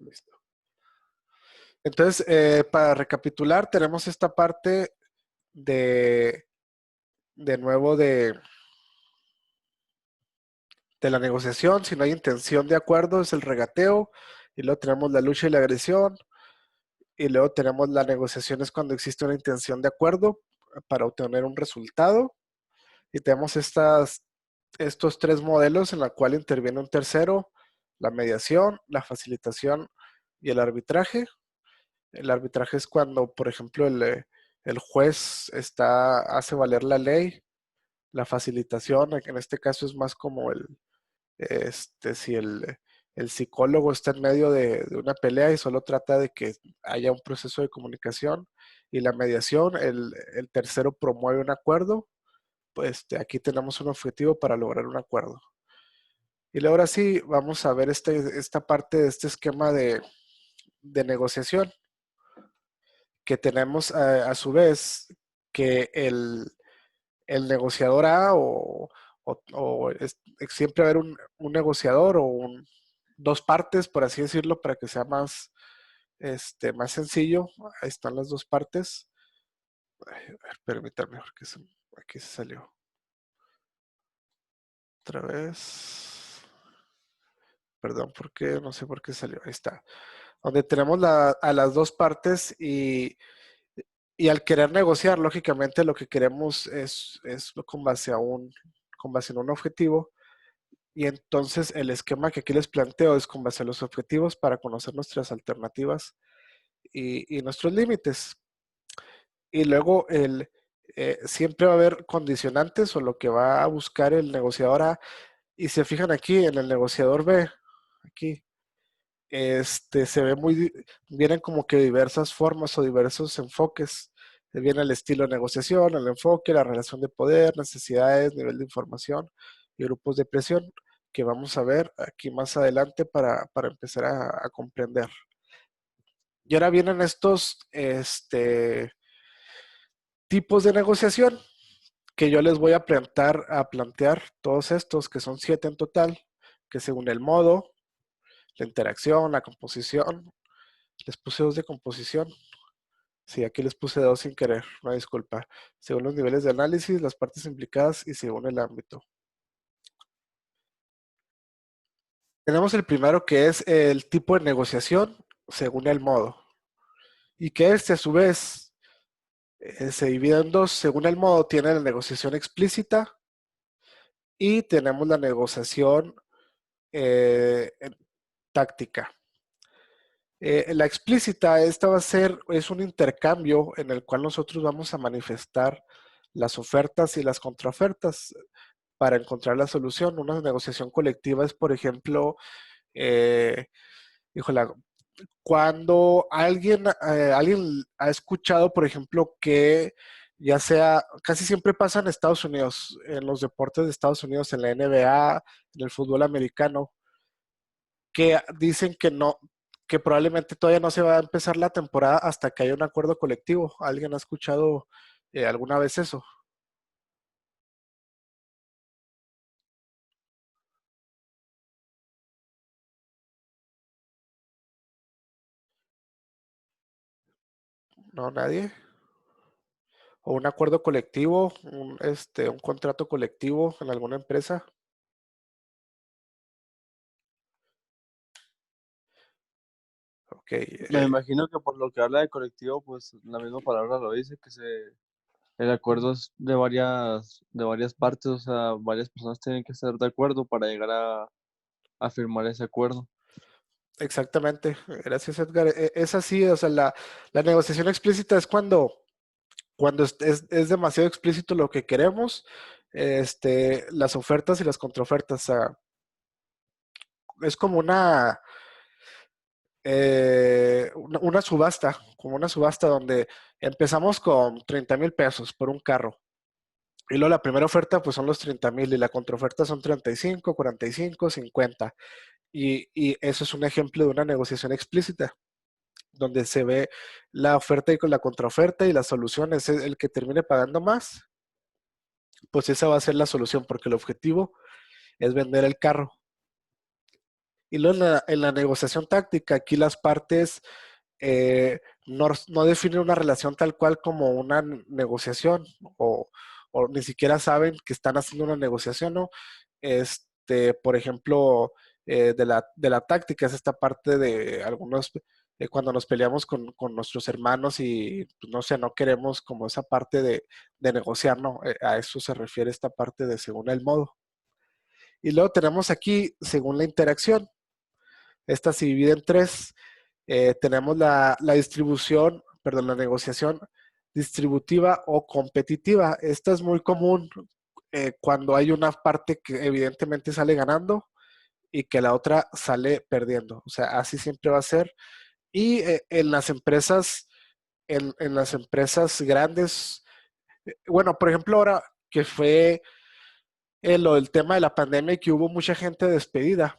Listo. Entonces, para recapitular, tenemos esta parte de nuevo de la negociación. Si no hay intención de acuerdo, es el regateo. Y luego tenemos la lucha y la agresión. Y luego tenemos la negociación, es cuando existe una intención de acuerdo para obtener un resultado. Y tenemos estos tres modelos en la cual interviene un tercero: la mediación, la facilitación y el arbitraje. El arbitraje es cuando, por ejemplo, el juez hace valer la ley. La facilitación, en este caso, es más como si el psicólogo está en medio de una pelea y solo trata de que haya un proceso de comunicación. Y la mediación, el tercero promueve un acuerdo. Pues aquí tenemos un objetivo para lograr un acuerdo. Y luego ahora sí, vamos a ver esta parte de este esquema de negociación, que tenemos a su vez que el negociador A siempre va a haber un negociador o dos partes, por así decirlo, para que sea más sencillo. Ahí están las dos partes. Ay, a ver, permítanme, porque aquí se salió. Otra vez. Perdón, porque no sé por qué salió. Ahí está. Donde tenemos a las dos partes y al querer negociar, lógicamente lo que queremos es con base en un objetivo. Y entonces el esquema que aquí les planteo es con base a los objetivos para conocer nuestras alternativas y nuestros límites. Y luego siempre va a haber condicionantes o lo que va a buscar el negociador A. Y se fijan aquí en el negociador B, aquí, se ve vienen como que diversas formas o diversos enfoques. Viene el estilo de negociación, el enfoque, la relación de poder, necesidades, nivel de información y grupos de presión, que vamos a ver aquí más adelante para empezar a comprender. Y ahora vienen estos tipos de negociación que yo les voy a plantear todos estos, que son 7 en total, que según el modo, la interacción, la composición. Les puse 2 de composición. Sí, aquí les puse 2 sin querer, una disculpa. Según los niveles de análisis, las partes implicadas y según el ámbito. Tenemos el primero, que es el tipo de negociación según el modo. Y que a su vez, se divide en dos. Según el modo, tiene la negociación explícita y tenemos la negociación táctica. La explícita, es un intercambio en el cual nosotros vamos a manifestar las ofertas y las contraofertas para encontrar la solución. Una negociación colectiva es, por ejemplo, eh, híjole, cuando alguien ha escuchado, por ejemplo, que ya sea, casi siempre pasa en Estados Unidos, en los deportes de Estados Unidos, en la NBA, en el fútbol americano, que dicen que probablemente todavía no se va a empezar la temporada hasta que haya un acuerdo colectivo. ¿Alguien ha escuchado alguna vez eso? ¿No? ¿Nadie? ¿O un acuerdo colectivo, un contrato colectivo en alguna empresa? Ok. Me imagino que por lo que habla de colectivo, pues la misma palabra lo dice, el acuerdo es de varias partes, o sea, varias personas tienen que estar de acuerdo para llegar a firmar ese acuerdo. Exactamente. Gracias, Edgar. Es así, o sea, la negociación explícita es cuando es demasiado explícito lo que queremos, las ofertas y las contraofertas. O sea, es como una subasta, como una subasta donde empezamos con 30,000 pesos por un carro. Y luego la primera oferta pues son los 30,000 y la contraoferta son 35, 45, 50. Y eso es un ejemplo de una negociación explícita, donde se ve la oferta y con la contraoferta y la solución es el que termine pagando más, pues esa va a ser la solución porque el objetivo es vender el carro. Y luego en la negociación táctica, aquí las partes no definen una relación tal cual como una negociación o ni siquiera saben que están haciendo una negociación, ¿no? Por ejemplo, de la táctica es esta parte de algunos, cuando nos peleamos con nuestros hermanos y, pues, no sé, no queremos como esa parte de negociar, ¿no? A eso se refiere esta parte de según el modo. Y luego tenemos aquí, según la interacción, esta se divide en tres. Tenemos la distribución, perdón, la negociación distributiva o competitiva. Esta es muy común cuando hay una parte que evidentemente sale ganando y que la otra sale perdiendo. O sea, así siempre va a ser. Y en las empresas grandes, bueno, por ejemplo, ahora que fue lo del tema de la pandemia y que hubo mucha gente despedida,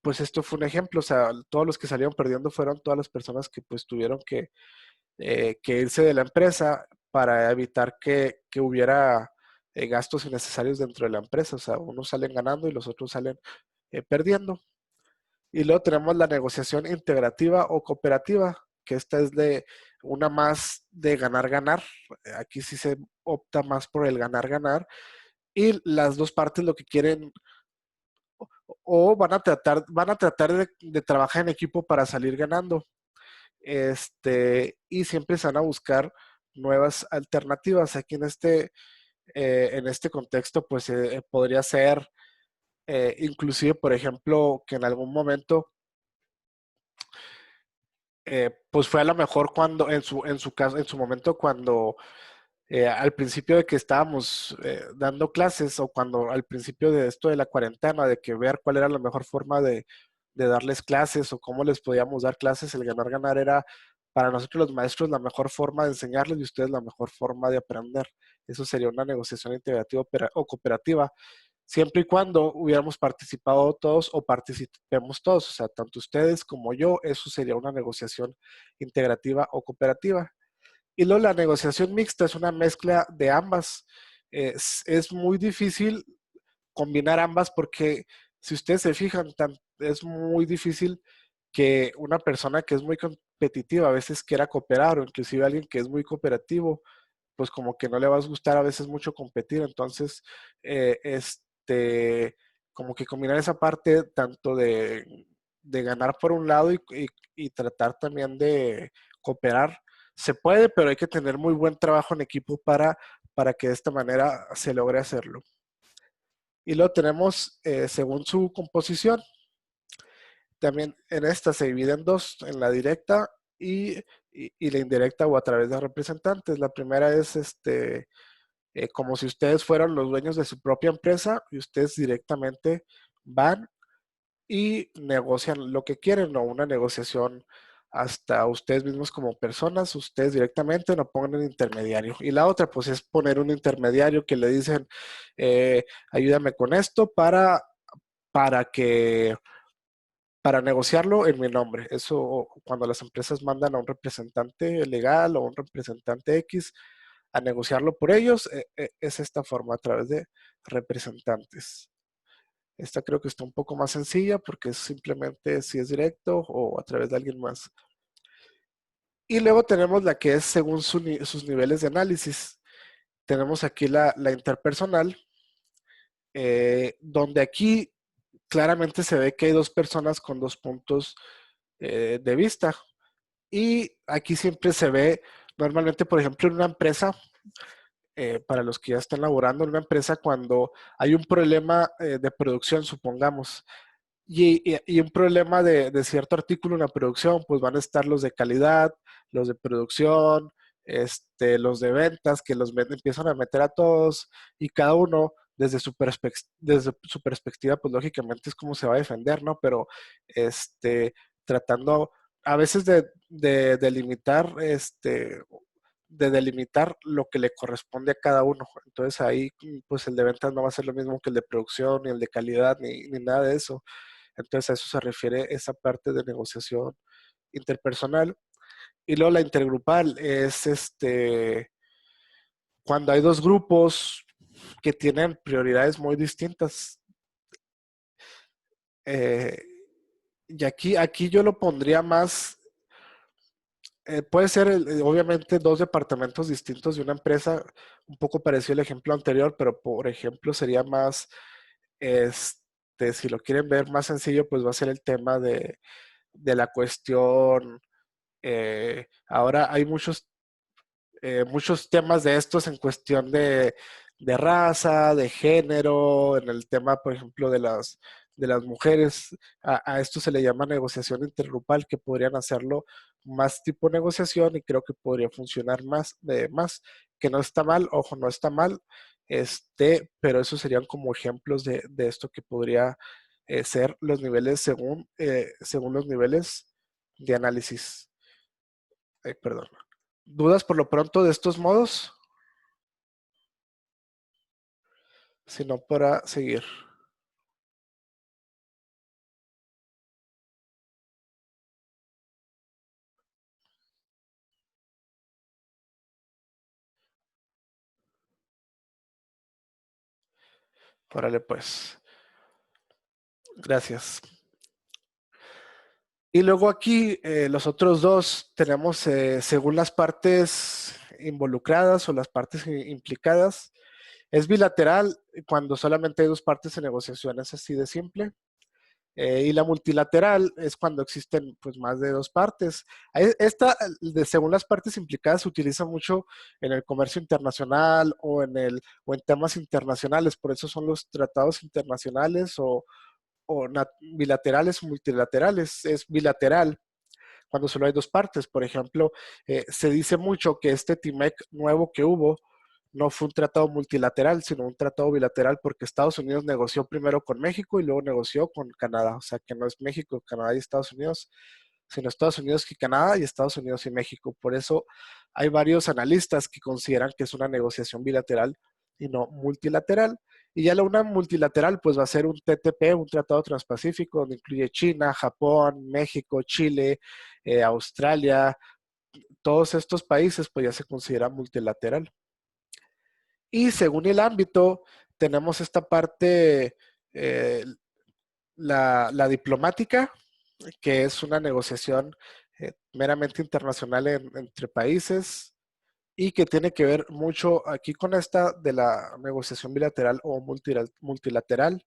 pues esto fue un ejemplo. O sea, todos los que salieron perdiendo fueron todas las personas que pues tuvieron que irse de la empresa para evitar que hubiera gastos innecesarios dentro de la empresa. O sea, unos salen ganando y los otros salen perdiendo. Y luego tenemos la negociación integrativa o cooperativa, que esta es de una más de ganar-ganar. Aquí sí se opta más por el ganar-ganar. Y las dos partes lo que quieren o van a tratar de trabajar en equipo para salir ganando. Y siempre se van a buscar nuevas alternativas. Aquí en este contexto, pues podría ser inclusive, por ejemplo, que en algún momento, pues fue a lo mejor cuando, en su caso, en su momento, cuando al principio de que estábamos dando clases o cuando al principio de esto de la cuarentena, de que ver cuál era la mejor forma de darles clases o cómo les podíamos dar clases, el ganar-ganar era para nosotros los maestros la mejor forma de enseñarles y ustedes la mejor forma de aprender. Eso sería una negociación integrativa o cooperativa, siempre y cuando hubiéramos participado todos o participemos todos, o sea, tanto ustedes como yo, eso sería una negociación integrativa o cooperativa. Y luego la negociación mixta es una mezcla de ambas. Es muy difícil combinar ambas porque si ustedes se fijan, es muy difícil que una persona que es muy competitiva a veces quiera cooperar o inclusive alguien que es muy cooperativo, pues como que no le va a gustar a veces mucho competir. Entonces, como que combinar esa parte tanto de ganar por un lado y tratar también de cooperar se puede, pero hay que tener muy buen trabajo en equipo para que de esta manera se logre hacerlo. Y lo tenemos según su composición. También en esta se divide en dos, en la directa y la indirecta o a través de representantes. La primera es como si ustedes fueran los dueños de su propia empresa y ustedes directamente van y negocian lo que quieren o una negociación hasta ustedes mismos como personas, ustedes directamente no pongan un intermediario. Y la otra pues es poner un intermediario que le dicen, ayúdame con esto para que para negociarlo en mi nombre. Eso cuando las empresas mandan a un representante legal o un representante X a negociarlo por ellos, es esta forma a través de representantes. Esta creo que está un poco más sencilla porque es simplemente si es directo o a través de alguien más. Y luego tenemos la que es según sus niveles de análisis. Tenemos aquí la interpersonal, donde aquí claramente se ve que hay dos personas con dos puntos de vista. Y aquí siempre se ve, normalmente, por ejemplo, en una empresa, para los que ya están laborando en una empresa, cuando hay un problema de producción, supongamos, y un problema de cierto artículo en la producción, pues van a estar los de calidad, los de producción, los de ventas, que empiezan a meter a todos y cada uno desde su perspectiva, pues lógicamente es como se va a defender, ¿no? Pero tratando a veces de delimitar, de delimitar lo que le corresponde a cada uno. Entonces ahí, pues el de ventas no va a ser lo mismo que el de producción, ni el de calidad, ni nada de eso. Entonces a eso se refiere esa parte de negociación interpersonal. Y luego la intergrupal es cuando hay dos grupos que tienen prioridades muy distintas. Y aquí yo lo pondría más, puede ser obviamente dos departamentos distintos de una empresa, un poco parecido al ejemplo anterior, pero por ejemplo sería más, si lo quieren ver más sencillo, pues va a ser el tema de la cuestión. Ahora hay muchos temas de estos en cuestión de raza, de género, en el tema, por ejemplo, de las mujeres. A esto se le llama negociación intergrupal, que podrían hacerlo más tipo negociación y creo que podría funcionar más, que no está mal, ojo, no está mal, pero esos serían como ejemplos de esto que podría ser los niveles según los niveles de análisis. Ay, perdón. ¿Dudas por lo pronto de estos modos? Si no, para seguir. Órale, pues. Gracias. Y luego aquí, los otros dos, tenemos según las partes involucradas o las partes implicadas. Es bilateral cuando solamente hay dos partes en negociación, es así de simple. Y la multilateral es cuando existen pues más de dos partes. Esta, según las partes implicadas, se utiliza mucho en el comercio internacional o en temas internacionales. Por eso son los tratados internacionales o bilaterales o multilaterales. Es bilateral cuando solo hay dos partes. Por ejemplo, se dice mucho que este TIMEC nuevo que hubo no fue un tratado multilateral, sino un tratado bilateral porque Estados Unidos negoció primero con México y luego negoció con Canadá. O sea, que no es México, Canadá y Estados Unidos, sino Estados Unidos y Canadá y Estados Unidos y México. Por eso hay varios analistas que consideran que es una negociación bilateral y no multilateral. Y ya la una multilateral pues va a ser un TTP, un Tratado Transpacífico, donde incluye China, Japón, México, Chile, Australia, todos estos países pues ya se considera multilateral. Y según el ámbito, tenemos esta parte, eh, la diplomática, que es una negociación meramente internacional entre países y que tiene que ver mucho aquí con esta de la negociación bilateral o multilateral.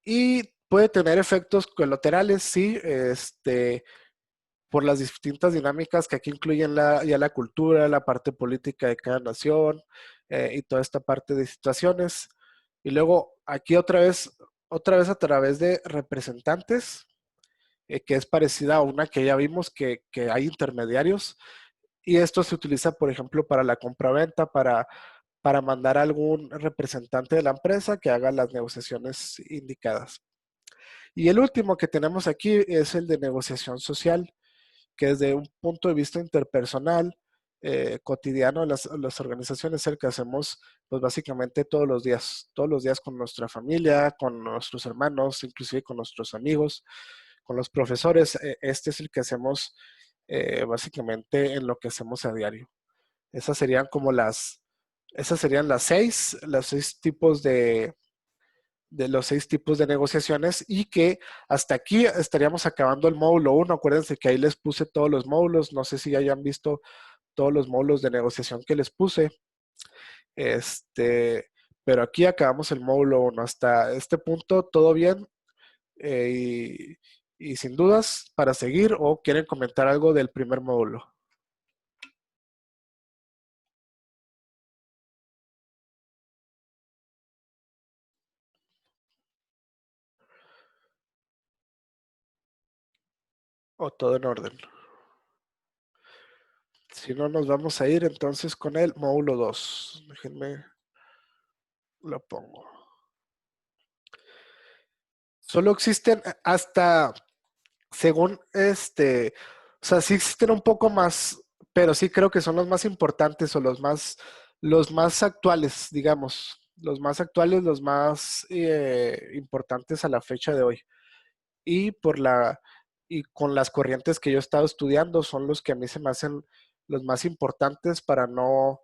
Y puede tener efectos colaterales, sí, por las distintas dinámicas que aquí incluyen ya la cultura, la parte política de cada nación y toda esta parte de situaciones. Y luego aquí otra vez a través de representantes, que es parecida a una que ya vimos que hay intermediarios. Y esto se utiliza, por ejemplo, para la compraventa, para mandar a algún representante de la empresa que haga las negociaciones indicadas. Y el último que tenemos aquí es el de negociación social, que desde un punto de vista interpersonal, cotidiano, las organizaciones es el que hacemos, pues básicamente todos los días con nuestra familia, con nuestros hermanos, inclusive con nuestros amigos, con los profesores. Este es el que hacemos básicamente en lo que hacemos a diario. Esas serían como esas serían las seis tipos de los 6 tipos de negociaciones y que hasta aquí estaríamos acabando el módulo uno. Acuérdense que ahí les puse todos los módulos. No sé si hayan visto todos los módulos de negociación que les puse. Este, pero aquí acabamos el módulo uno. Hasta este punto, todo bien. Y sin dudas, para seguir o quieren comentar algo del primer módulo. O todo en orden. Si no, nos vamos a ir entonces con el módulo 2. Déjenme, lo pongo. Solo existen hasta según o sea, sí existen un poco más, pero sí creo que son los más importantes o los más actuales, digamos, los más importantes a la fecha de hoy. Y y con las corrientes que yo he estado estudiando son los que a mí se me hacen los más importantes para no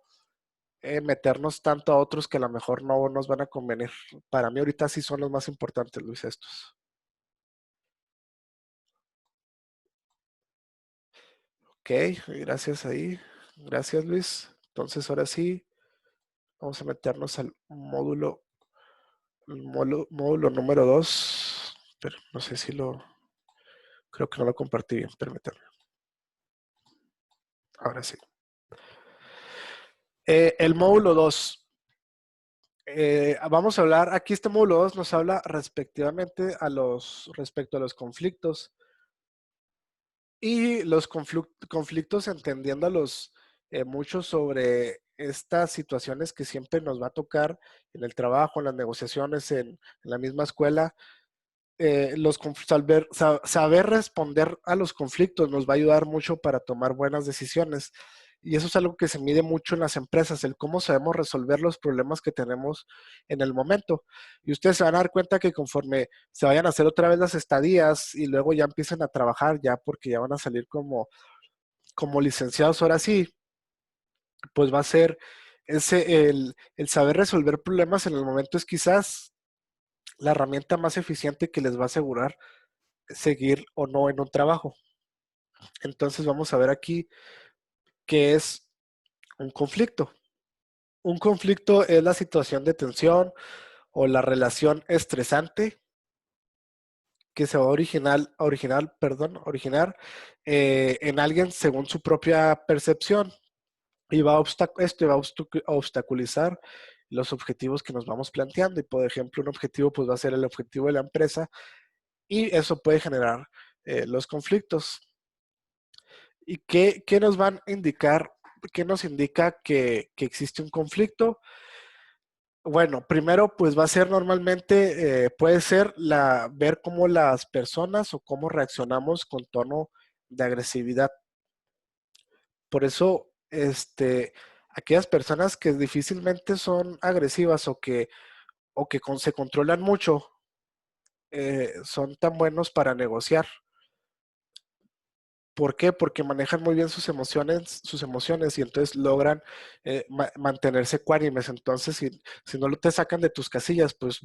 meternos tanto a otros que a lo mejor no nos van a convenir. Para mí ahorita sí son los más importantes, Luis, estos. Ok, gracias ahí. Gracias, Luis. Entonces, ahora sí, vamos a meternos al módulo número 2. Pero no sé si creo que no lo compartí bien, permítanme. Ahora sí. El módulo 2. Vamos a hablar, aquí este módulo 2 nos habla respectivamente respecto a los conflictos y los conflictos entendiéndolos mucho sobre estas situaciones que siempre nos va a tocar en el trabajo, en las negociaciones, en la misma escuela. Saber responder a los conflictos nos va a ayudar mucho para tomar buenas decisiones. Y eso es algo que se mide mucho en las empresas, el cómo sabemos resolver los problemas que tenemos en el momento. Y ustedes se van a dar cuenta que conforme se vayan a hacer otra vez las estadías y luego ya empiecen a trabajar, ya porque ya van a salir como licenciados, ahora sí, pues va a ser el saber resolver problemas en el momento es quizás la herramienta más eficiente que les va a asegurar seguir o no en un trabajo. Entonces vamos a ver aquí qué es un conflicto. Un conflicto es la situación de tensión o la relación estresante que se va a originar en alguien según su propia percepción y esto va a obstaculizar los objetivos que nos vamos planteando. Y por ejemplo, un objetivo pues va a ser el objetivo de la empresa y eso puede generar los conflictos. ¿Y qué nos van a indicar? ¿Qué nos indica que existe un conflicto? Bueno, primero, pues va a ser normalmente, puede ser ver cómo las personas o cómo reaccionamos con tono de agresividad. Por eso, aquellas personas que difícilmente son agresivas o que se controlan mucho, son tan buenos para negociar. ¿Por qué? Porque manejan muy bien sus emociones y entonces logran mantenerse ecuánimes. Entonces, si no te sacan de tus casillas, pues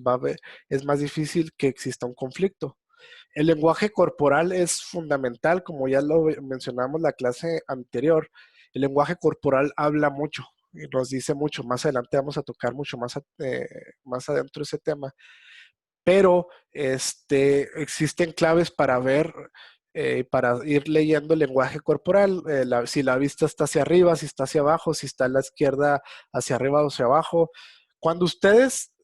es más difícil que exista un conflicto. El lenguaje corporal es fundamental, como ya lo mencionamos la clase anterior. El lenguaje corporal habla mucho y nos dice mucho. Más adelante vamos a tocar mucho más adentro ese tema, pero existen claves para ver, para ir leyendo el lenguaje corporal, si la vista está hacia arriba, si está hacia abajo, si está a la izquierda hacia arriba o hacia abajo. Cuando ustedes,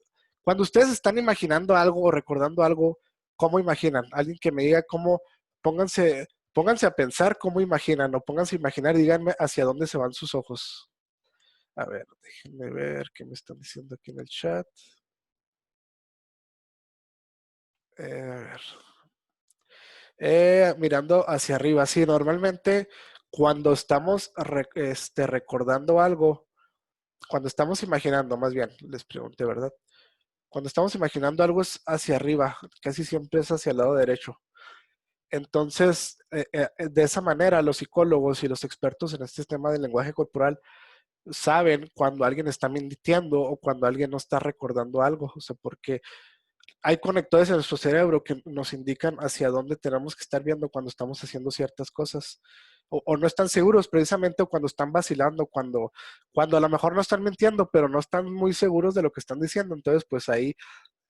cuando ustedes están imaginando algo o recordando algo, ¿cómo imaginan? Alguien que me diga pónganse a pensar cómo imaginan o pónganse a imaginar y díganme hacia dónde se van sus ojos. A ver, déjenme ver qué me están diciendo aquí en el chat. A ver. Mirando hacia arriba, sí, normalmente cuando estamos recordando algo, cuando estamos imaginando, más bien, les pregunté, ¿verdad? Cuando estamos imaginando algo es hacia arriba, casi siempre es hacia el lado derecho. Entonces, de esa manera, los psicólogos y los expertos en este tema del lenguaje corporal saben cuando alguien está mintiendo o cuando alguien no está recordando algo, o sea, porque hay conectores en nuestro cerebro que nos indican hacia dónde tenemos que estar viendo cuando estamos haciendo ciertas cosas. O no están seguros precisamente o cuando están vacilando, cuando a lo mejor no están mintiendo, pero no están muy seguros de lo que están diciendo. Entonces, pues ahí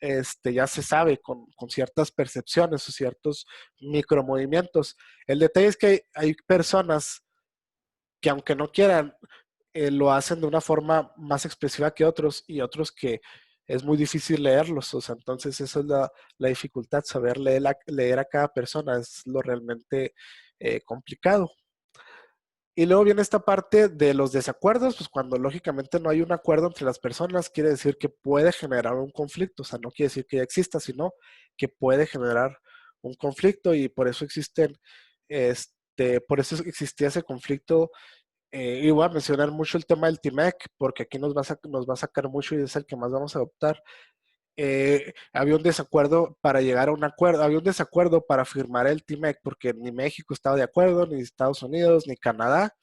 ya se sabe con ciertas percepciones o ciertos micromovimientos. El detalle es que hay personas que aunque no quieran, lo hacen de una forma más expresiva que otros y otros que es muy difícil leerlos. O sea, entonces esa es la dificultad, saber leer a cada persona es lo realmente complicado. Y luego viene esta parte de los desacuerdos, pues cuando lógicamente no hay un acuerdo entre las personas, quiere decir que puede generar un conflicto, o sea, no quiere decir que ya exista, sino que puede generar un conflicto y por eso por eso existía ese conflicto. Y voy a mencionar mucho el tema del TIMEC, porque aquí nos va a sacar mucho y es el que más vamos a adoptar. Había un desacuerdo para llegar a un acuerdo, había un desacuerdo para firmar el TIMEC, porque ni México estaba de acuerdo, ni Estados Unidos, ni Canadá.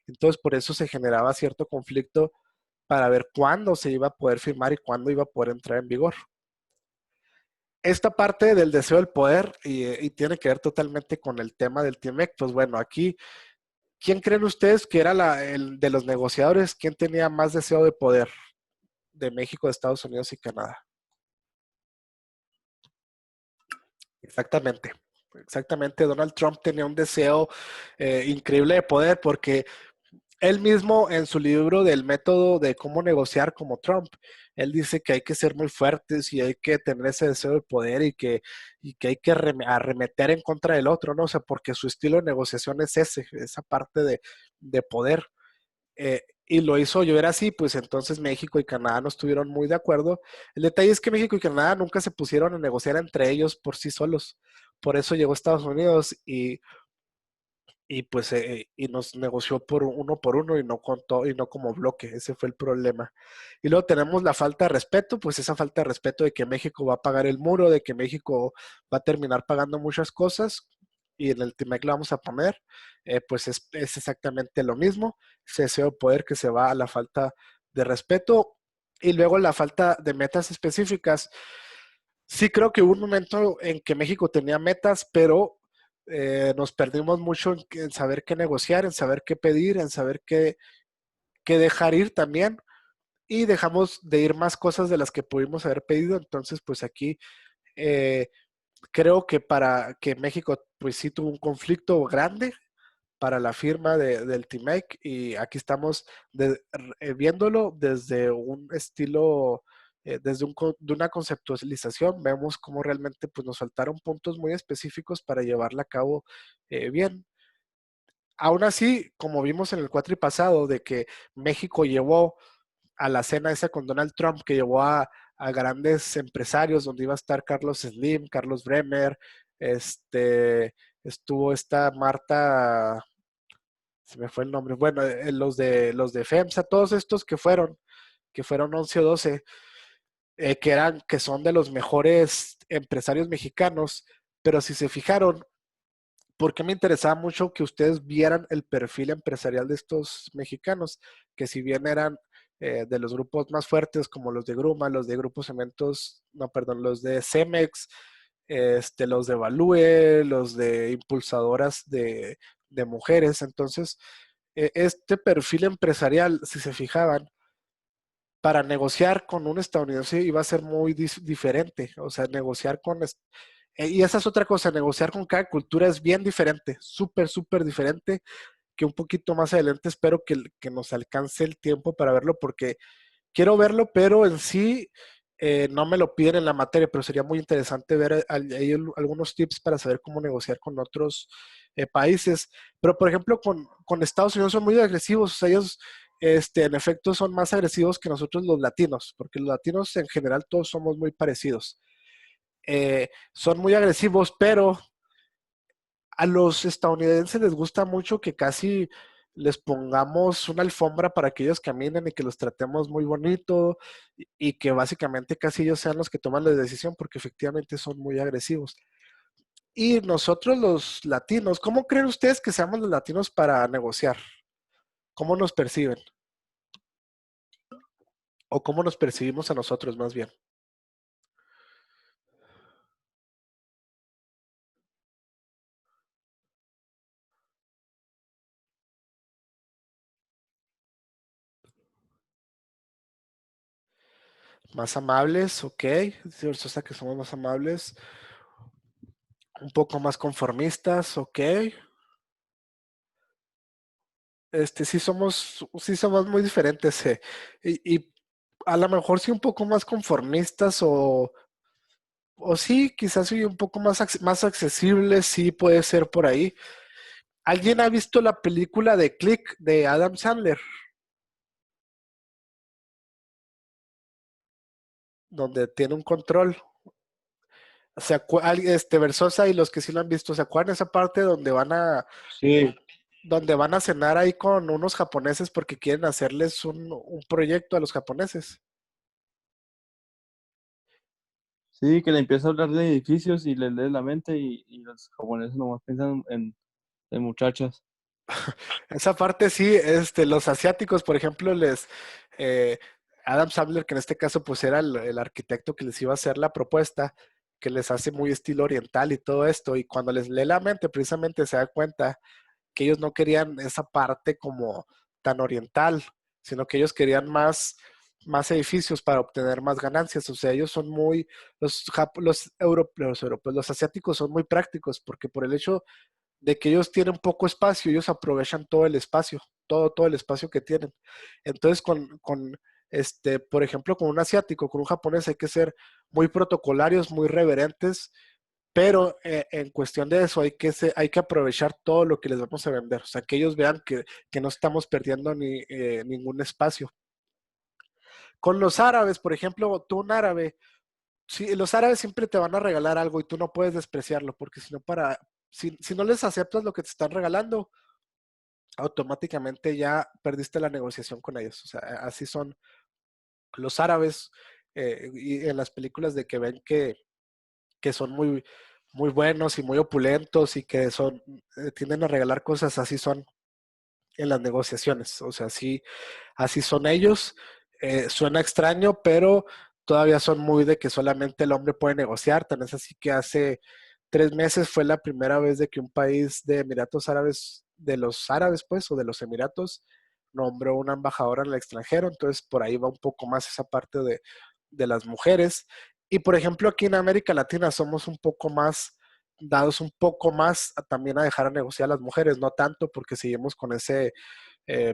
Entonces, por eso se generaba cierto conflicto para ver cuándo se iba a poder firmar y cuándo iba a poder entrar en vigor. Esta parte del deseo del poder y tiene que ver totalmente con el tema del TIMEC, pues bueno, aquí ¿quién creen ustedes que era el de los negociadores? ¿Quién tenía más deseo de poder de México, de Estados Unidos y Canadá? Exactamente. Exactamente, Donald Trump tenía un deseo increíble de poder porque él mismo en su libro del método de cómo negociar como Trump, él dice que hay que ser muy fuertes y hay que tener ese deseo de poder y que hay que arremeter en contra del otro, ¿no? O sea, porque su estilo de negociación es ese, esa parte de poder. Y lo hizo yo era así, pues entonces México y Canadá no estuvieron muy de acuerdo. El detalle es que México y Canadá nunca se pusieron a negociar entre ellos por sí solos. Por eso llegó Estados Unidos y nos negoció por uno y no contó y no como bloque. Ese fue el problema. Y luego tenemos la falta de respeto, pues esa falta de respeto de que México va a pagar el muro, de que México va a terminar pagando muchas cosas y en el TIMEC lo vamos a poner, pues es exactamente lo mismo. Ese deseo de poder que se va a la falta de respeto y luego la falta de metas específicas. Sí creo que hubo un momento en que México tenía metas, pero nos perdimos mucho en saber qué negociar, en saber qué pedir, en saber qué dejar ir también. Y dejamos de ir más cosas de las que pudimos haber pedido. Entonces, pues aquí eh, creo que para que México, pues sí tuvo un conflicto grande para la firma del TMEC y aquí estamos viéndolo desde un estilo, desde de una conceptualización, vemos cómo realmente pues, nos faltaron puntos muy específicos para llevarla a cabo bien. Aún así, como vimos en el cuatri pasado, de que México llevó a la cena esa con Donald Trump, que llevó a grandes empresarios, donde iba a estar Carlos Slim, Carlos Bremer, estuvo esta Marta, se me fue el nombre, bueno, los de FEMSA, todos estos que fueron 11 o 12, que son de los mejores empresarios mexicanos, pero si se fijaron, ¿por qué me interesaba mucho que ustedes vieran el perfil empresarial de estos mexicanos? Que si bien eran de los grupos más fuertes, como los de Gruma, los de Grupo Cementos, no, perdón, los de Cemex, los de Value, los de impulsadoras de mujeres. Entonces, este perfil empresarial, si se fijaban, para negociar con un estadounidense iba a ser muy diferente. O sea, negociar y esa es otra cosa, negociar con cada cultura es bien diferente, súper, súper diferente, que un poquito más adelante espero que nos alcance el tiempo para verlo, porque quiero verlo, pero en sí no me lo piden en la materia, pero sería muy interesante ver ahí algunos tips para saber cómo negociar con otros países. Pero, por ejemplo, con Estados Unidos son muy agresivos, o sea, ellos en efecto son más agresivos que nosotros los latinos, porque los latinos en general todos somos muy parecidos. Son muy agresivos, pero a los estadounidenses les gusta mucho que casi les pongamos una alfombra para que ellos caminen y que los tratemos muy bonito y que básicamente casi ellos sean los que toman la decisión porque efectivamente son muy agresivos. Y nosotros los latinos, ¿cómo creen ustedes que seamos los latinos para negociar? ¿Cómo nos perciben? ¿O cómo nos percibimos a nosotros más bien? Más amables, ok. O sea que somos más amables. Un poco más conformistas, ok. Sí somos muy diferentes, y a lo mejor sí un poco más conformistas o sí, quizás sí un poco más accesibles, sí puede ser por ahí. ¿Alguien ha visto la película de Click de Adam Sandler? Donde tiene un control. Versosa y los que sí lo han visto, ¿se acuerdan esa parte Sí, donde van a cenar ahí con unos japoneses porque quieren hacerles un proyecto a los japoneses? sí, que le empieza a hablar de edificios y le lee la mente y los japoneses nomás piensan en muchachas. Esa parte sí, los asiáticos, por ejemplo, eh, Adam Sandler, que en este caso pues era el arquitecto que les iba a hacer la propuesta, que les hace muy estilo oriental y todo esto, y cuando les lee la mente, precisamente se da cuenta que ellos no querían esa parte como tan oriental, sino que ellos querían más edificios para obtener más ganancias. O sea, ellos son muy, los asiáticos son muy prácticos porque por el hecho de que ellos tienen poco espacio, ellos aprovechan todo el espacio, todo el espacio que tienen. Entonces, por ejemplo, con un asiático, con un japonés, hay que ser muy protocolarios, muy reverentes, pero en cuestión de eso hay que aprovechar todo lo que les vamos a vender. O sea, que ellos vean que no estamos perdiendo ningún espacio. Con los árabes, por ejemplo, tú un árabe, sí, los árabes siempre te van a regalar algo y tú no puedes despreciarlo, porque si no les aceptas lo que te están regalando, automáticamente ya perdiste la negociación con ellos. O sea, así son los árabes, y en las películas de que ven que son muy buenos y muy opulentos y que tienden a regalar cosas, así son en las negociaciones. O sea, así son ellos. Suena extraño, pero todavía son muy de que solamente el hombre puede negociar. Tan es así que hace 3 meses fue la primera vez de que un país de Emiratos Árabes, de los árabes, pues, o de los Emiratos, nombró una embajadora en el extranjero. Entonces, por ahí va un poco más esa parte de las mujeres. Y, por ejemplo, aquí en América Latina somos un poco más dados un poco más también a dejar a negociar a las mujeres, no tanto porque seguimos con ese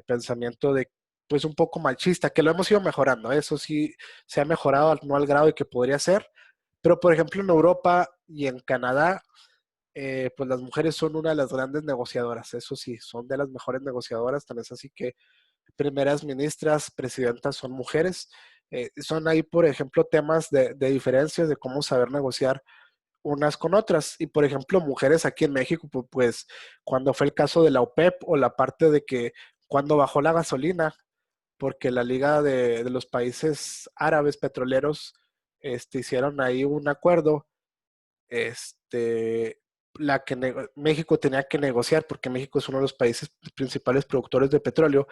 pensamiento de pues un poco machista, que lo hemos ido mejorando, ¿eh? Eso sí se ha mejorado, no al grado de que podría ser, pero por ejemplo en Europa y en Canadá, pues las mujeres son una de las grandes negociadoras, eso sí, son de las mejores negociadoras, tal vez así que primeras ministras, presidentas son mujeres. Son ahí, por ejemplo, temas de diferencias de cómo saber negociar unas con otras. Y por ejemplo, mujeres aquí en México, pues cuando fue el caso de la OPEP o la parte de que cuando bajó la gasolina, porque la Liga de los Países Árabes Petroleros hicieron ahí un acuerdo, este, México tenía que negociar, porque México es uno de los países principales productores de petróleo.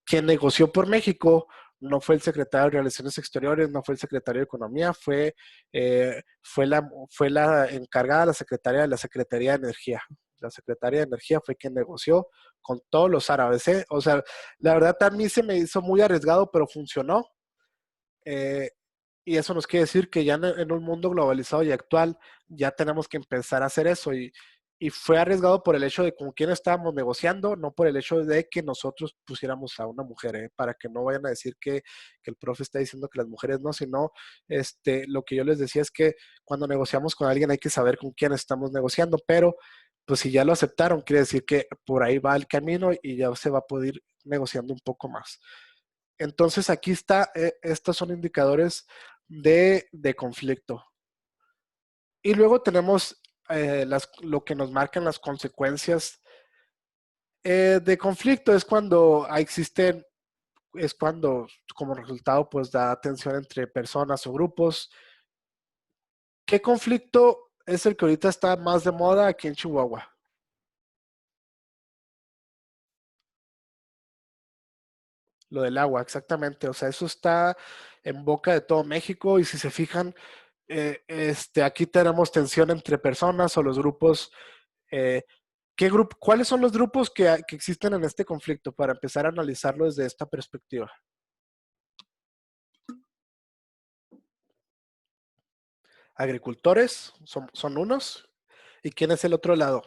Quien negoció por México no fue el secretario de Relaciones Exteriores, no fue el secretario de Economía, fue la encargada, la secretaria de la Secretaría de Energía. La secretaria de Energía fue quien negoció con todos los árabes, ¿eh? O sea, la verdad a mí se me hizo muy arriesgado, pero funcionó. Eh, y eso nos quiere decir que ya en un mundo globalizado y actual ya tenemos que empezar a hacer eso. Y fue arriesgado por el hecho de con quién estábamos negociando, no por el hecho de que nosotros pusiéramos a una mujer, para que no vayan a decir que el profe está diciendo que las mujeres no, sino lo que yo les decía es que cuando negociamos con alguien hay que saber con quién estamos negociando, pero pues si ya lo aceptaron, quiere decir que por ahí va el camino y ya se va a poder ir negociando un poco más. Entonces aquí está, estos son indicadores de conflicto. Y luego tenemos lo que nos marcan las consecuencias de conflicto. Es cuando como resultado pues da tensión entre personas o grupos. ¿Qué conflicto es el que ahorita está más de moda aquí en Chihuahua? Lo del agua, exactamente. O sea, eso está en boca de todo México y si se fijan, aquí tenemos tensión entre personas o los grupos. eh, ¿Cuáles son los grupos que existen en este conflicto para empezar a analizarlo desde esta perspectiva? Agricultores son unos. ¿Y quién es el otro lado?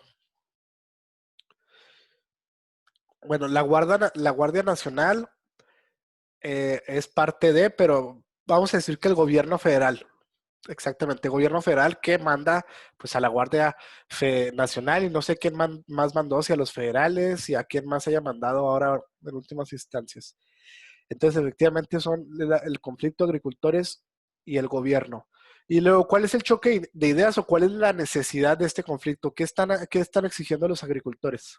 Bueno, la Guardia Nacional es parte de, pero vamos a decir que el gobierno federal. Exactamente, gobierno federal que manda pues a la Guardia Nacional y no sé quién más mandó, si a los federales y a quién más haya mandado ahora en últimas instancias. Entonces, efectivamente son el conflicto de agricultores y el gobierno. Y luego, ¿cuál es el choque de ideas o cuál es la necesidad de este conflicto? ¿Qué están exigiendo los agricultores?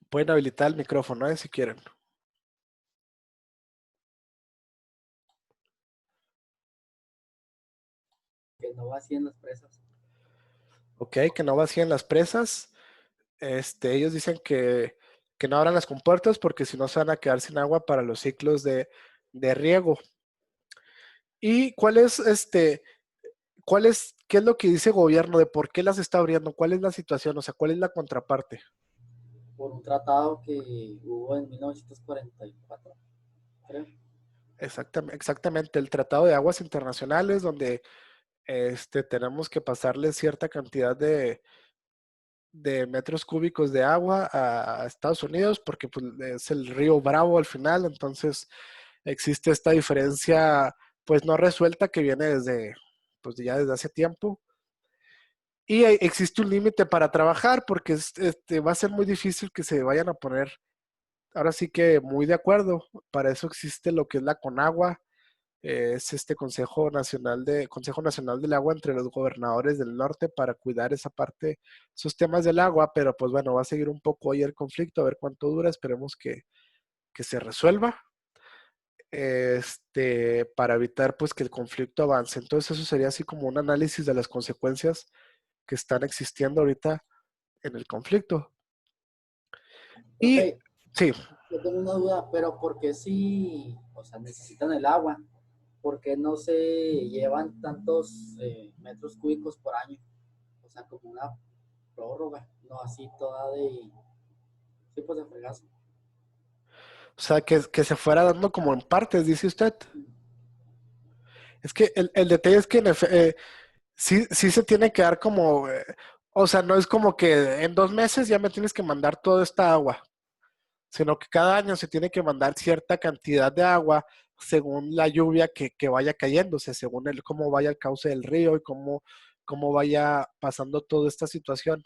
Pueden habilitar el micrófono, si quieren. Que no vacíen las presas. Ok, que no vacíen las presas. Ellos dicen que no abran las compuertas porque si no se van a quedar sin agua para los ciclos de riego. ¿Y qué es lo que dice el gobierno de por qué las está abriendo? ¿Cuál es la situación? O sea, ¿cuál es la contraparte? Por un tratado que hubo en 1944, creo. Exactamente, el Tratado de Aguas Internacionales, donde tenemos que pasarle cierta cantidad de metros cúbicos de agua a Estados Unidos, porque pues, es el río Bravo al final, entonces existe esta diferencia pues no resuelta que viene pues ya desde hace tiempo. Y existe un límite para trabajar porque va a ser muy difícil que se vayan a poner, ahora sí que muy de acuerdo. Para eso existe lo que es la CONAGUA, es este Consejo Nacional del Agua entre los gobernadores del norte para cuidar esa parte, esos temas del agua, pero pues bueno, va a seguir un poco ahí el conflicto, a ver cuánto dura, esperemos que se resuelva, para evitar pues que el conflicto avance. Entonces eso sería así como un análisis de las consecuencias que están existiendo ahorita en el conflicto. Y Profe, sí, yo tengo una duda, pero ¿por qué si, o sea, necesitan el agua? ¿Por qué no se llevan tantos metros cúbicos por año? O sea, como una prórroga, no así toda de, sí, pues de fregazo. o sea, que se fuera dando como en partes, dice usted. Es que el detalle es que sí se tiene que dar como, o sea, no es como que en 2 meses ya me tienes que mandar toda esta agua, sino que cada año se tiene que mandar cierta cantidad de agua según la lluvia que vaya cayendo, o sea, según cómo vaya el cauce del río y cómo vaya pasando toda esta situación.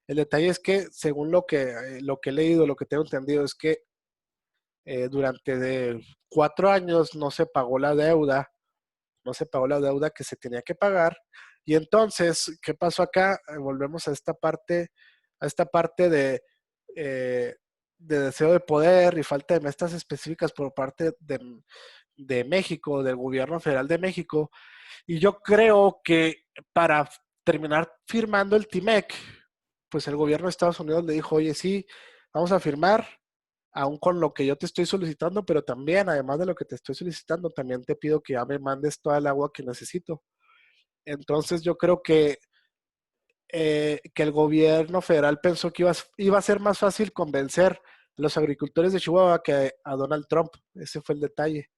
El detalle es que, según lo que he leído, lo que tengo entendido, es que durante 4 años no se pagó la deuda que se tenía que pagar. Y entonces, ¿qué pasó acá? Volvemos a esta parte eh, de deseo de poder y falta de metas específicas por parte de México, del gobierno federal de México. Y yo creo que para terminar firmando el TIMEC, pues el gobierno de Estados Unidos le dijo, oye, sí, vamos a firmar, aún con lo que yo te estoy solicitando, pero también, además de lo que te estoy solicitando, también te pido que ya me mandes toda el agua que necesito. Entonces yo creo que el gobierno federal pensó que iba a ser más fácil convencer a los agricultores de Chihuahua que a Donald Trump. Ese fue el detalle.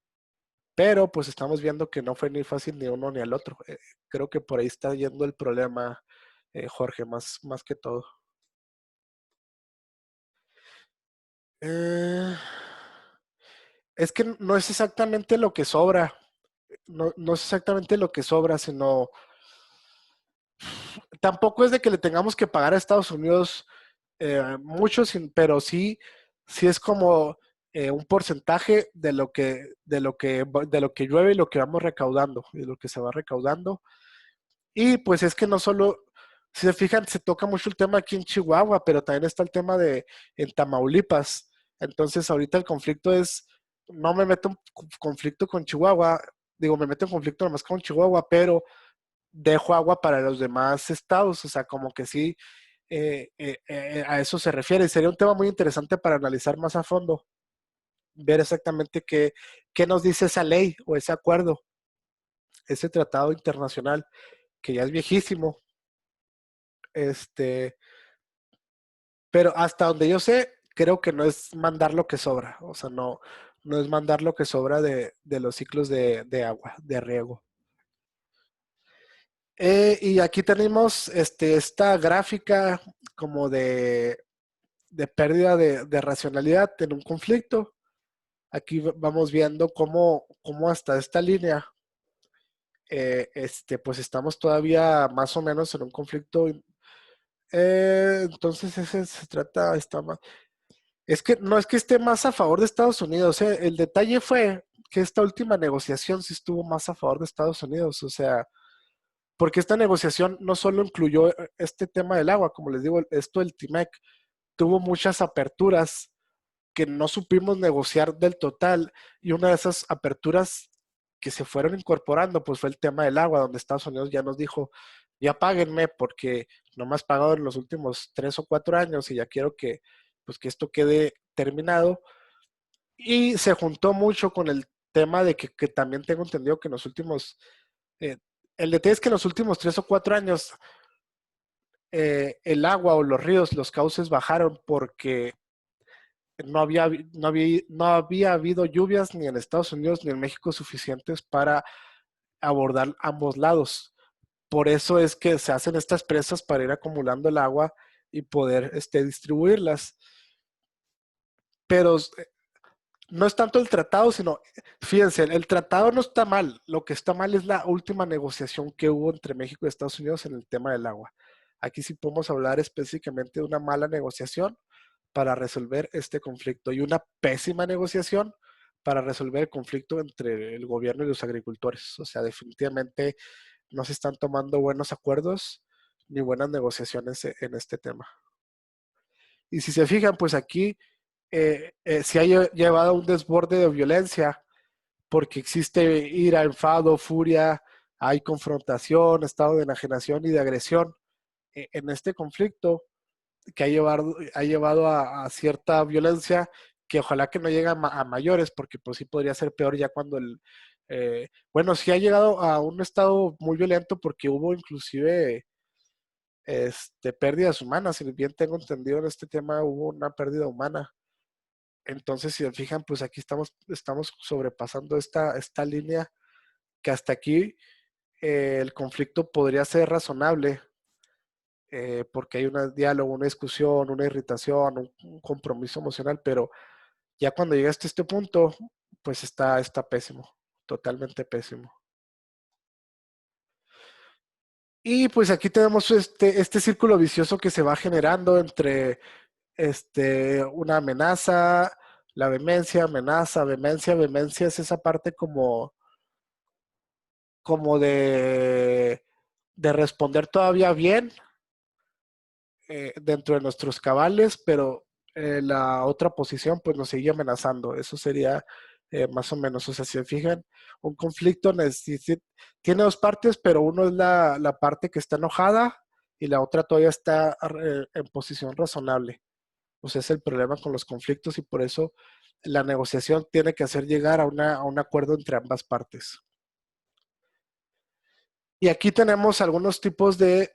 Pero pues estamos viendo que no fue ni fácil ni uno ni al otro. Creo que por ahí está yendo el problema, Jorge, más que todo. Eh, es que no es exactamente lo que sobra. No es exactamente lo que sobra, sino tampoco es de que le tengamos que pagar a Estados Unidos mucho, pero sí es como un porcentaje de lo que llueve y lo que vamos recaudando, y lo que se va recaudando. Y pues es que no solo, si se fijan, se toca mucho el tema aquí en Chihuahua, pero también está el tema en Tamaulipas. Entonces ahorita el conflicto no me meto en conflicto con Chihuahua, digo, me meto en conflicto nomás con Chihuahua, pero dejo agua para los demás estados, o sea, como que sí, a eso se refiere. Sería un tema muy interesante para analizar más a fondo, ver exactamente qué nos dice esa ley o ese acuerdo, ese tratado internacional, que ya es viejísimo, pero hasta donde yo sé, creo que no es mandar lo que sobra, o sea, no es mandar lo que sobra de los ciclos de agua, de riego. Y aquí tenemos esta gráfica como de pérdida de racionalidad en un conflicto. Aquí vamos viendo cómo hasta esta línea, pues estamos todavía más o menos en un conflicto. Entonces ese se trata, es que no es que esté más a favor de Estados Unidos. El detalle fue que esta última negociación sí estuvo más a favor de Estados Unidos. O sea, porque esta negociación no solo incluyó este tema del agua, como les digo, esto del TIMEC, tuvo muchas aperturas que no supimos negociar del total, y una de esas aperturas que se fueron incorporando pues fue el tema del agua, donde Estados Unidos ya nos dijo, ya páguenme porque no me has pagado en los últimos 3 o 4 años y ya quiero que esto quede terminado. Y se juntó mucho con tema de que también tengo entendido que en los últimos, el detalle es que en los últimos 3 o 4 años el agua o los ríos, los cauces bajaron porque no había habido lluvias ni en Estados Unidos ni en México suficientes para abordar ambos lados. Por eso es que se hacen estas presas para ir acumulando el agua y poder distribuirlas. Pero no es tanto el tratado, sino, fíjense, el tratado no está mal. Lo que está mal es la última negociación que hubo entre México y Estados Unidos en el tema del agua. Aquí sí podemos hablar específicamente de una mala negociación para resolver este conflicto y una pésima negociación para resolver el conflicto entre el gobierno y los agricultores. O sea, definitivamente no se están tomando buenos acuerdos ni buenas negociaciones en este tema. Y si se fijan, pues aquí se ha llevado a un desborde de violencia porque existe ira, enfado, furia, hay confrontación, estado de enajenación y de agresión en este conflicto que ha llevado a cierta violencia que ojalá que no llegue a mayores, porque pues sí podría ser peor ya cuando bueno, sí ha llegado a un estado muy violento porque hubo inclusive pérdidas humanas, si bien tengo entendido en este tema hubo una pérdida humana. Entonces, si se fijan, pues aquí estamos sobrepasando esta línea que hasta aquí el conflicto podría ser razonable porque hay un diálogo, una discusión, una irritación, un compromiso emocional, pero ya cuando llega hasta este punto, pues está pésimo, totalmente pésimo. Y pues aquí tenemos este círculo vicioso que se va generando entre una amenaza, la vehemencia, amenaza, vehemencia. Vehemencia es esa parte como de responder todavía bien dentro de nuestros cabales, pero la otra posición pues nos sigue amenazando. Eso sería más o menos, o sea, si se fijan, un conflicto tiene dos partes, pero uno es la parte que está enojada y la otra todavía está en posición razonable. O sea, es el problema con los conflictos y por eso la negociación tiene que hacer llegar a un acuerdo entre ambas partes. Y aquí tenemos algunos tipos de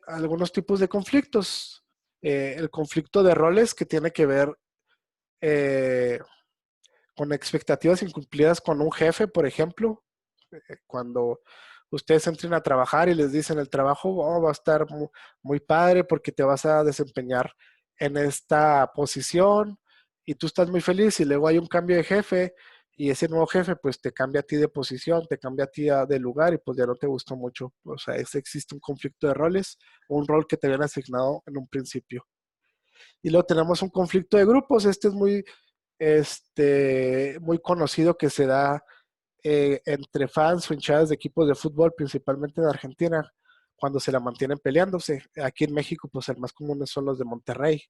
conflictos. El conflicto de roles que tiene que ver eh, con expectativas incumplidas con un jefe, por ejemplo. Cuando ustedes entren a trabajar y les dicen el trabajo va a estar muy padre porque te vas a desempeñar en esta posición y tú estás muy feliz y luego hay un cambio de jefe y ese nuevo jefe pues te cambia a ti de posición, te cambia a ti de lugar y pues ya no te gustó mucho. O sea, existe un conflicto de roles, un rol que te habían asignado en un principio. Y luego tenemos un conflicto de grupos. Este es muy conocido que se da entre fans o hinchadas de equipos de fútbol, principalmente en Argentina, cuando se la mantienen peleándose. Aquí en México, pues el más común son los de Monterrey,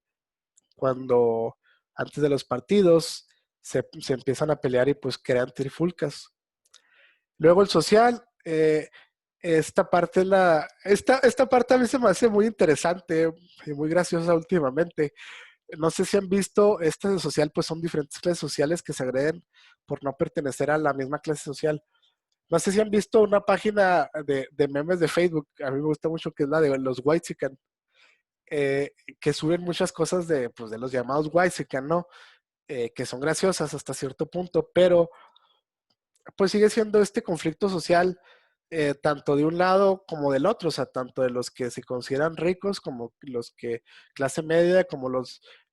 cuando antes de los partidos se empiezan a pelear y pues crean trifulcas. Luego el social, esta parte esta parte a mí se me hace muy interesante y muy graciosa últimamente. No sé si han visto, este social, pues son diferentes clases sociales que se agreden por no pertenecer a la misma clase social. No sé si han visto una página de memes de Facebook, a mí me gusta mucho, que es la de los Whitexican, que suben muchas cosas pues, de los llamados Whitexican, ¿no? Que son graciosas hasta cierto punto, pero pues sigue siendo este conflicto social tanto de un lado como del otro, o sea, tanto de los que se consideran ricos como los que clase media, como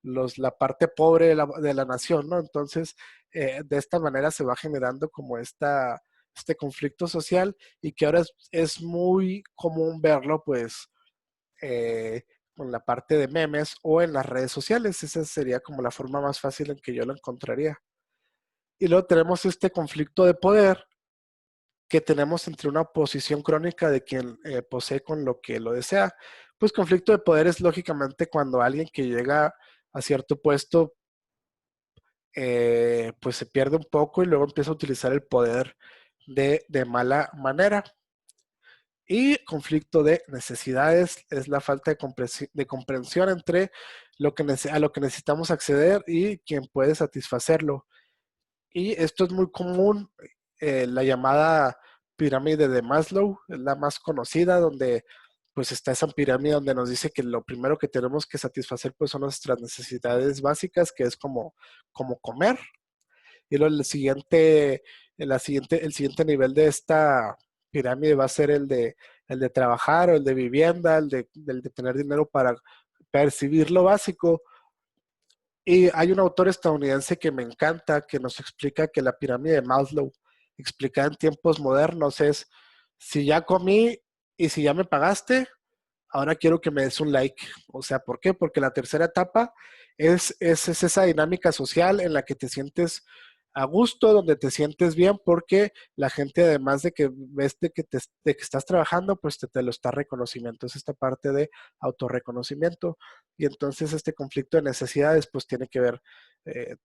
la parte pobre de la nación, ¿no? Entonces, de esta manera se va generando como este conflicto social y que ahora es muy común verlo, pues, con la parte de memes o en las redes sociales. Esa sería como la forma más fácil en que yo lo encontraría. Y luego tenemos este conflicto de poder que tenemos entre una oposición crónica de quien posee con lo que lo desea. Pues conflicto de poder es lógicamente cuando alguien que llega a cierto puesto pues se pierde un poco y luego empieza a utilizar el poder de mala manera. Y conflicto de necesidades es la falta de comprensión entre a lo que necesitamos acceder y quien puede satisfacerlo. Y esto es muy común la llamada pirámide de Maslow, es la más conocida, donde pues está esa pirámide donde nos dice que lo primero que tenemos que satisfacer pues son nuestras necesidades básicas, que es como comer. Y luego el siguiente nivel de esta pirámide va a ser el de trabajar o el de vivienda, el de tener dinero para percibir lo básico. Y hay un autor estadounidense que me encanta, que nos explica que la pirámide de Maslow, explicada en tiempos modernos, es si ya comí y si ya me pagaste, ahora quiero que me des un like. O sea, ¿por qué? Porque la tercera etapa es esa dinámica social en la que te sientes a gusto, donde te sientes bien, porque la gente, además de que ves de que estás trabajando, pues te lo está reconocimiento. Es esta parte de autorreconocimiento. Y entonces este conflicto de necesidades, pues tiene que ver eh,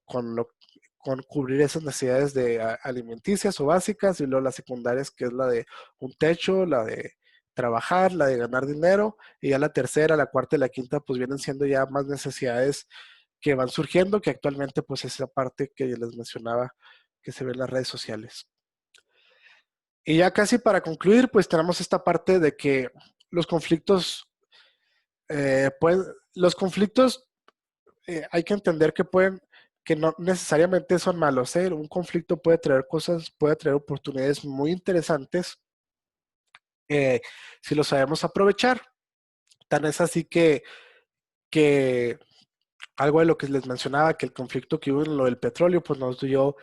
con con cubrir esas necesidades de alimenticias o básicas, y luego las secundarias, que es la de un techo, la de trabajar, la de ganar dinero, y ya la tercera, la cuarta y la quinta, pues vienen siendo ya más necesidades que van surgiendo, que actualmente pues es esa parte que les mencionaba que se ve en las redes sociales. Y ya casi para concluir, pues tenemos esta parte de que los conflictos, pues los conflictos hay que entender que no necesariamente son malos, ¿eh? Un conflicto puede traer cosas, puede traer oportunidades muy interesantes si lo sabemos aprovechar. Tan es así que algo de lo que les mencionaba, que el conflicto que hubo en lo del petróleo, pues nos dio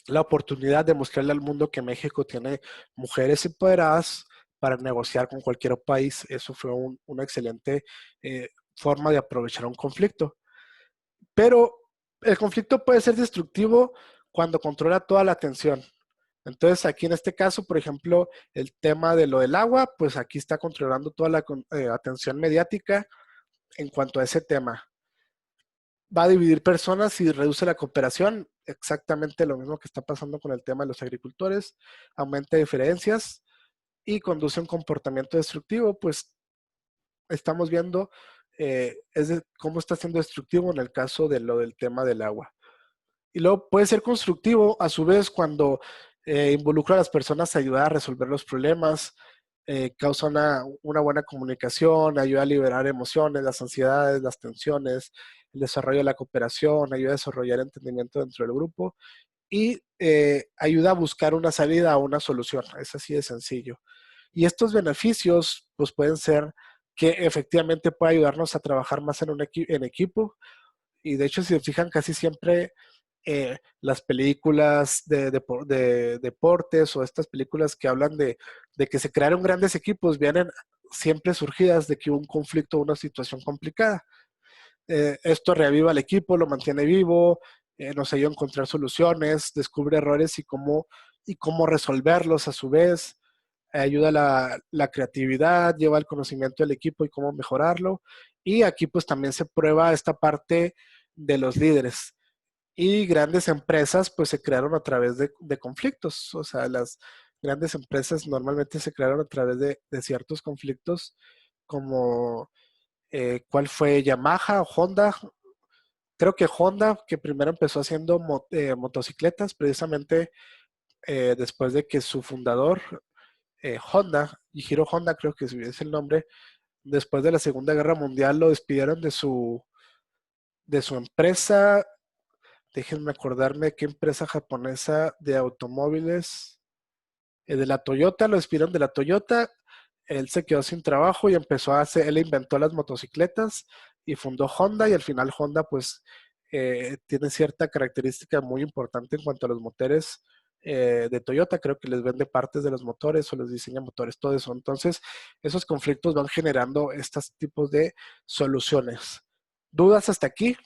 la oportunidad de mostrarle al mundo que México tiene mujeres empoderadas para negociar con cualquier país. Eso fue una excelente forma de aprovechar un conflicto. Pero el conflicto puede ser destructivo cuando controla toda la atención. Entonces, aquí en este caso, por ejemplo, el tema de lo del agua, pues aquí está controlando toda la atención mediática en cuanto a ese tema. Va a dividir personas y reduce la cooperación, exactamente lo mismo que está pasando con el tema de los agricultores, aumenta diferencias y conduce a un comportamiento destructivo, pues estamos viendo cómo está siendo destructivo en el caso de lo del tema del agua. Y luego puede ser constructivo a su vez cuando involucra a las personas a ayudar a resolver los problemas, causa una buena comunicación, ayuda a liberar emociones, las ansiedades, las tensiones, el desarrollo de la cooperación, ayuda a desarrollar entendimiento dentro del grupo y ayuda a buscar una salida a una solución. Es así de sencillo. Y estos beneficios pues pueden ser que efectivamente puede ayudarnos a trabajar más en equipo, y de hecho si se fijan casi siempre las películas de deportes o estas películas que hablan de que se crearon grandes equipos vienen siempre surgidas de que hubo un conflicto o una situación complicada. Esto reaviva al equipo, lo mantiene vivo, nos ayuda a encontrar soluciones, descubre errores y cómo resolverlos a su vez, ayuda a la creatividad, lleva el conocimiento del equipo y cómo mejorarlo. Y aquí pues también se prueba esta parte de los líderes. Y grandes empresas pues se crearon a través de conflictos. O sea, las grandes empresas normalmente se crearon a través de ciertos conflictos, como ¿cuál fue? Yamaha o Honda. Creo que Honda, que primero empezó haciendo motocicletas, precisamente después de que su fundador, Honda, Yihiro Honda creo que es el nombre, después de la Segunda Guerra Mundial lo despidieron de su empresa. Déjenme acordarme qué empresa japonesa de automóviles. De la Toyota, lo despidieron de la Toyota. Él se quedó sin trabajo y empezó a hacer, él inventó las motocicletas y fundó Honda, y al final Honda pues tiene cierta característica muy importante en cuanto a los motores de Toyota. Creo que les vende partes de los motores o les diseña motores, todo eso. Entonces, esos conflictos van generando estos tipos de soluciones. ¿Dudas hasta aquí?